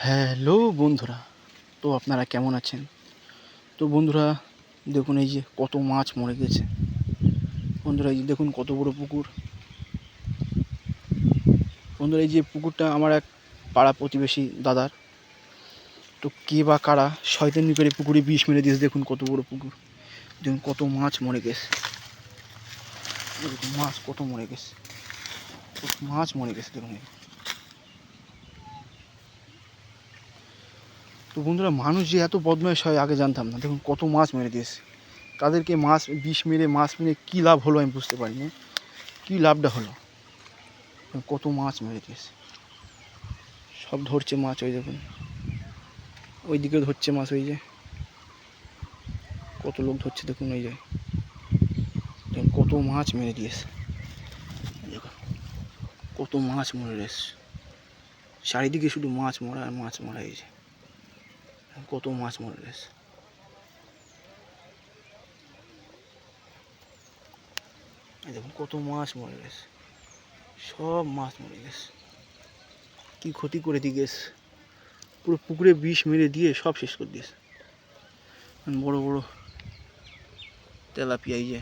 Hello বন্ধুরা, তো আপনারা কেমন আছেন? তো বন্ধুরা দেখুন, এই যে কত মাছ মরে গেছে। বন্ধুরা এই যে দেখুন কত বড় পুকুর। বন্ধুরা এই যে পুকুরটা আমার এক পাড়া প্রতিবেশী দাদার। তো কে বা কারা শয়তানি করে পুকুরে বিষ মেরে দিয়েছে। দেখুন কত বড় পুকুর, দেখুন কত মাছ মরে গেছে। দেখুন মাছ কত মরে গেছে, কত মাছ মরে গেছে দেখুন। তো বন্ধুরা মানুষ যে এত বদমাইশ হয় আগে জানতাম না। দেখুন কত মাছ মেরে দিয়েছে। তাদেরকে মাছ বিষ মেরে মাছ মেরে কী লাভ হলো আমি বুঝতে পারিনি। কী লাভটা হলো? কত মাছ মেরে দিয়েছে, সব ধরছে মাছ। ওই দেখুন ওই দিকে ধরছে মাছ, ওই যে কত লোক ধরছে দেখুন। ওই যে দেখুন কত মাছ মেরে দিয়েছে। দেখুন কত মাছ মরে গেছে, চারিদিকে শুধু মাছ মরা আর মাছ মরা। এই যে কত মাছ মরে গেছে। এই দেখুন কত মাছ মরে গেছে, সব মাছ মরে গেছে। কি ক্ষতি করে দিয়ে গেছে, পুরো পুকুরে বিষ মেরে দিয়ে সব শেষ করে দিয়েছে। বড় বড় তেলাপিয়া, এই যে